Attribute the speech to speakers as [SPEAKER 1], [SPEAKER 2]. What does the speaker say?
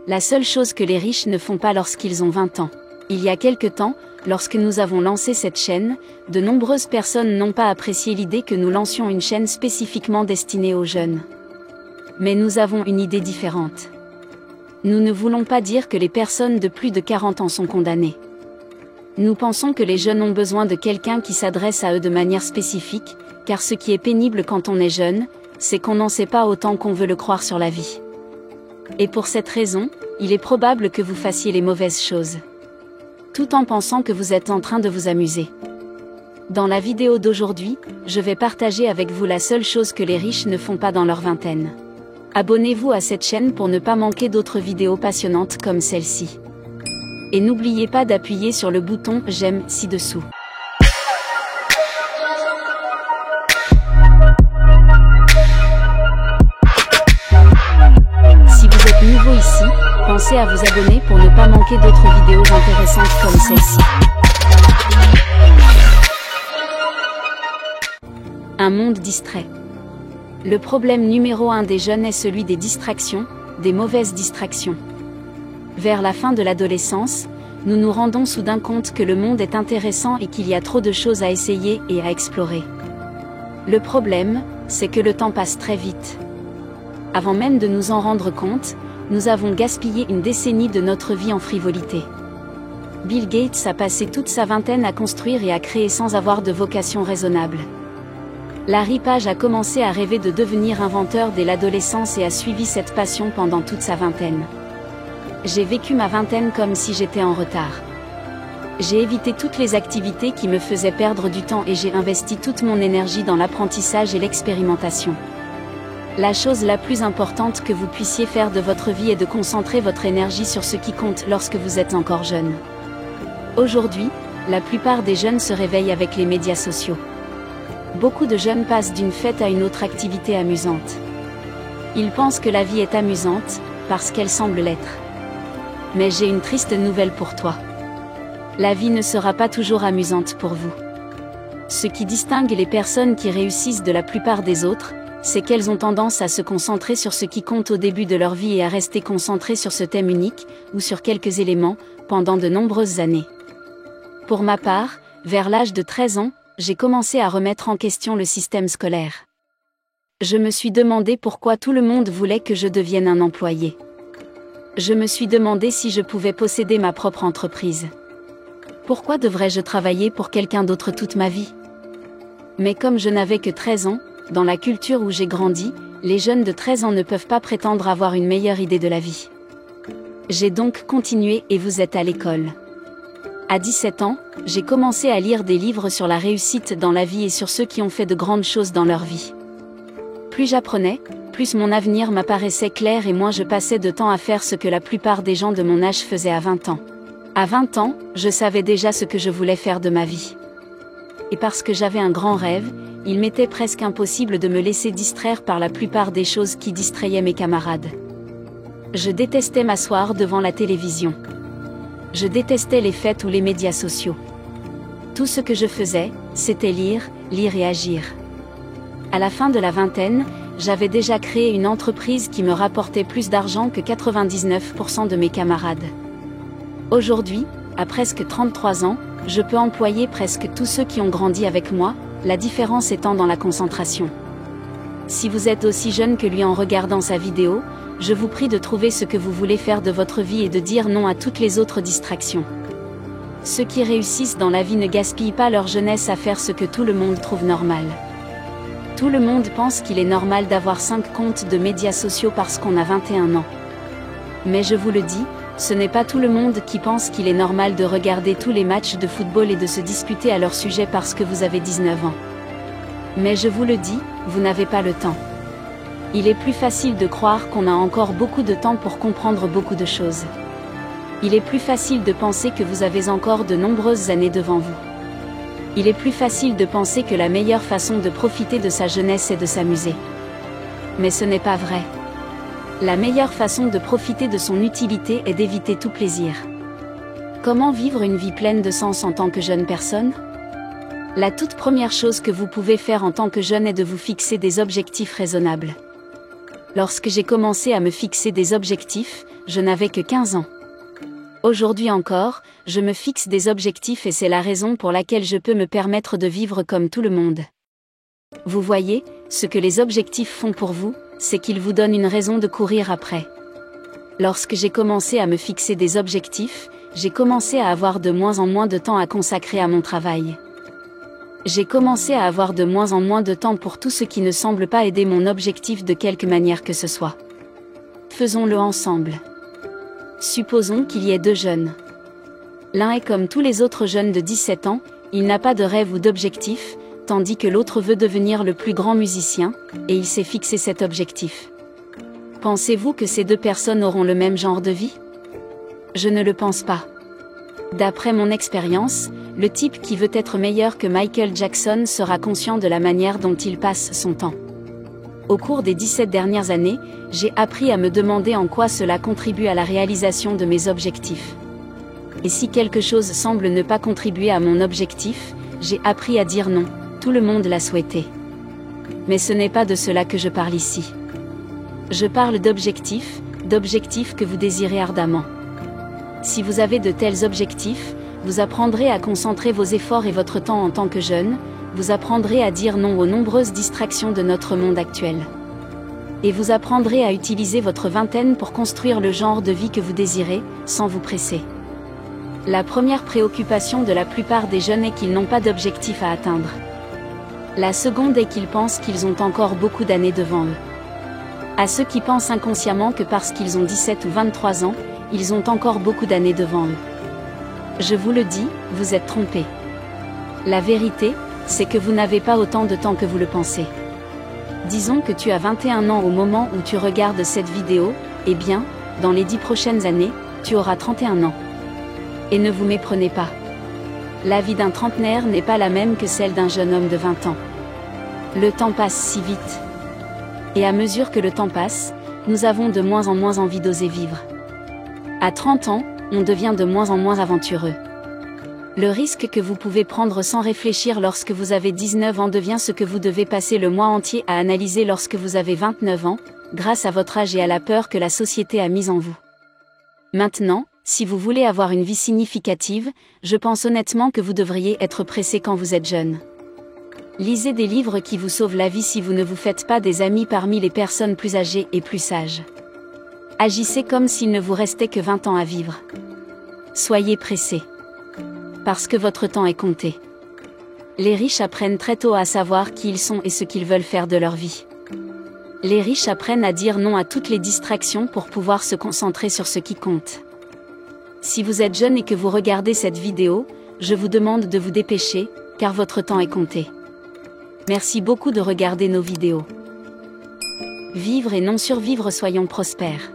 [SPEAKER 1] La seule chose que les riches ne font pas lorsqu'ils ont 20 ans. Il y a quelque temps, lorsque nous avons lancé cette chaîne, de nombreuses personnes n'ont pas apprécié l'idée que nous lancions une chaîne spécifiquement destinée aux jeunes. Mais nous avons une idée différente. Nous ne voulons pas dire que les personnes de plus de 40 ans sont condamnées. Nous pensons que les jeunes ont besoin de quelqu'un qui s'adresse à eux de manière spécifique, car ce qui est pénible quand on est jeune, c'est qu'on n'en sait pas autant qu'on veut le croire sur la vie. Et pour cette raison, il est probable que vous fassiez les mauvaises choses, tout en pensant que vous êtes en train de vous amuser. Dans la vidéo d'aujourd'hui, je vais partager avec vous la seule chose que les riches ne font pas dans leur vingtaine. Abonnez-vous à cette chaîne pour ne pas manquer d'autres vidéos passionnantes comme celle-ci. Et n'oubliez pas d'appuyer sur le bouton « J'aime » ci-dessous. Si vous êtes nouveau ici, pensez à vous abonner pour ne pas manquer d'autres vidéos intéressantes comme celle-ci. Un monde distrait. Le problème numéro 1 des jeunes est celui des distractions, des mauvaises distractions. Vers la fin de l'adolescence, nous nous rendons soudain compte que le monde est intéressant et qu'il y a trop de choses à essayer et à explorer. Le problème, c'est que le temps passe très vite. Avant même de nous en rendre compte, nous avons gaspillé une décennie de notre vie en frivolité. Bill Gates a passé toute sa vingtaine à construire et à créer sans avoir de vocation raisonnable. Larry Page a commencé à rêver de devenir inventeur dès l'adolescence et a suivi cette passion pendant toute sa vingtaine. J'ai vécu ma vingtaine comme si j'étais en retard. J'ai évité toutes les activités qui me faisaient perdre du temps et j'ai investi toute mon énergie dans l'apprentissage et l'expérimentation. La chose la plus importante que vous puissiez faire de votre vie est de concentrer votre énergie sur ce qui compte lorsque vous êtes encore jeune. Aujourd'hui, la plupart des jeunes se réveillent avec les médias sociaux. Beaucoup de jeunes passent d'une fête à une autre activité amusante. Ils pensent que la vie est amusante, parce qu'elle semble l'être. Mais j'ai une triste nouvelle pour toi. La vie ne sera pas toujours amusante pour vous. Ce qui distingue les personnes qui réussissent de la plupart des autres, c'est qu'elles ont tendance à se concentrer sur ce qui compte au début de leur vie et à rester concentrées sur ce thème unique, ou sur quelques éléments, pendant de nombreuses années. Pour ma part, vers l'âge de 13 ans, j'ai commencé à remettre en question le système scolaire. Je me suis demandé pourquoi tout le monde voulait que je devienne un employé. Je me suis demandé si je pouvais posséder ma propre entreprise. Pourquoi devrais-je travailler pour quelqu'un d'autre toute ma vie? Mais comme je n'avais que 13 ans, dans la culture où j'ai grandi, les jeunes de 13 ans ne peuvent pas prétendre avoir une meilleure idée de la vie. J'ai donc continué et vous êtes à l'école. À 17 ans, j'ai commencé à lire des livres sur la réussite dans la vie et sur ceux qui ont fait de grandes choses dans leur vie. Plus j'apprenais, plus mon avenir m'apparaissait clair et moins je passais de temps à faire ce que la plupart des gens de mon âge faisaient à 20 ans. À 20 ans, je savais déjà ce que je voulais faire de ma vie. Et parce que j'avais un grand rêve, il m'était presque impossible de me laisser distraire par la plupart des choses qui distrayaient mes camarades. Je détestais m'asseoir devant la télévision. Je détestais les fêtes ou les médias sociaux. Tout ce que je faisais, c'était lire et agir. À la fin de la vingtaine, j'avais déjà créé une entreprise qui me rapportait plus d'argent que 99% de mes camarades. Aujourd'hui, à presque 33 ans, je peux employer presque tous ceux qui ont grandi avec moi, la différence étant dans la concentration. Si vous êtes aussi jeune que lui en regardant sa vidéo, je vous prie de trouver ce que vous voulez faire de votre vie et de dire non à toutes les autres distractions. Ceux qui réussissent dans la vie ne gaspillent pas leur jeunesse à faire ce que tout le monde trouve normal. Tout le monde pense qu'il est normal d'avoir 5 comptes de médias sociaux parce qu'on a 21 ans. Mais je vous le dis, ce n'est pas tout le monde qui pense qu'il est normal de regarder tous les matchs de football et de se disputer à leur sujet parce que vous avez 19 ans. Mais je vous le dis, vous n'avez pas le temps. Il est plus facile de croire qu'on a encore beaucoup de temps pour comprendre beaucoup de choses. Il est plus facile de penser que vous avez encore de nombreuses années devant vous. Il est plus facile de penser que la meilleure façon de profiter de sa jeunesse est de s'amuser. Mais ce n'est pas vrai. La meilleure façon de profiter de son utilité est d'éviter tout plaisir. Comment vivre une vie pleine de sens en tant que jeune personne? La toute première chose que vous pouvez faire en tant que jeune est de vous fixer des objectifs raisonnables. Lorsque j'ai commencé à me fixer des objectifs, je n'avais que 15 ans. Aujourd'hui encore, je me fixe des objectifs et c'est la raison pour laquelle je peux me permettre de vivre comme tout le monde. Vous voyez, ce que les objectifs font pour vous, c'est qu'ils vous donnent une raison de courir après. Lorsque j'ai commencé à me fixer des objectifs, j'ai commencé à avoir de moins en moins de temps à consacrer à mon travail. J'ai commencé à avoir de moins en moins de temps pour tout ce qui ne semble pas aider mon objectif de quelque manière que ce soit. Faisons-le ensemble. Supposons qu'il y ait 2 jeunes. L'un est comme tous les autres jeunes de 17 ans, il n'a pas de rêve ou d'objectif, tandis que l'autre veut devenir le plus grand musicien, et il s'est fixé cet objectif. Pensez-vous que ces 2 personnes auront le même genre de vie ? Je ne le pense pas. D'après mon expérience, le type qui veut être meilleur que Michael Jackson sera conscient de la manière dont il passe son temps. Au cours des 17 dernières années, j'ai appris à me demander en quoi cela contribue à la réalisation de mes objectifs. Et si quelque chose semble ne pas contribuer à mon objectif, j'ai appris à dire non, tout le monde l'a souhaité. Mais ce n'est pas de cela que je parle ici. Je parle d'objectifs que vous désirez ardemment. Si vous avez de tels objectifs, vous apprendrez à concentrer vos efforts et votre temps en tant que jeune, vous apprendrez à dire non aux nombreuses distractions de notre monde actuel. Et vous apprendrez à utiliser votre vingtaine pour construire le genre de vie que vous désirez, sans vous presser. La première préoccupation de la plupart des jeunes est qu'ils n'ont pas d'objectif à atteindre. La seconde est qu'ils pensent qu'ils ont encore beaucoup d'années devant eux. À ceux qui pensent inconsciemment que parce qu'ils ont 17 ou 23 ans, ils ont encore beaucoup d'années devant eux. Je vous le dis, vous êtes trompés. La vérité, c'est que vous n'avez pas autant de temps que vous le pensez. Disons que tu as 21 ans au moment où tu regardes cette vidéo, eh bien, dans les 10 prochaines années, tu auras 31 ans. Et ne vous méprenez pas. La vie d'un trentenaire n'est pas la même que celle d'un jeune homme de 20 ans. Le temps passe si vite. Et à mesure que le temps passe, nous avons de moins en moins envie d'oser vivre. À 30 ans, on devient de moins en moins aventureux. Le risque que vous pouvez prendre sans réfléchir lorsque vous avez 19 ans devient ce que vous devez passer le mois entier à analyser lorsque vous avez 29 ans, grâce à votre âge et à la peur que la société a mise en vous. Maintenant, si vous voulez avoir une vie significative, je pense honnêtement que vous devriez être pressé quand vous êtes jeune. Lisez des livres qui vous sauvent la vie si vous ne vous faites pas des amis parmi les personnes plus âgées et plus sages. Agissez comme s'il ne vous restait que 20 ans à vivre. Soyez pressé. Parce que votre temps est compté. Les riches apprennent très tôt à savoir qui ils sont et ce qu'ils veulent faire de leur vie. Les riches apprennent à dire non à toutes les distractions pour pouvoir se concentrer sur ce qui compte. Si vous êtes jeune et que vous regardez cette vidéo, je vous demande de vous dépêcher, car votre temps est compté. Merci beaucoup de regarder nos vidéos. Vivre et non survivre, soyons prospères.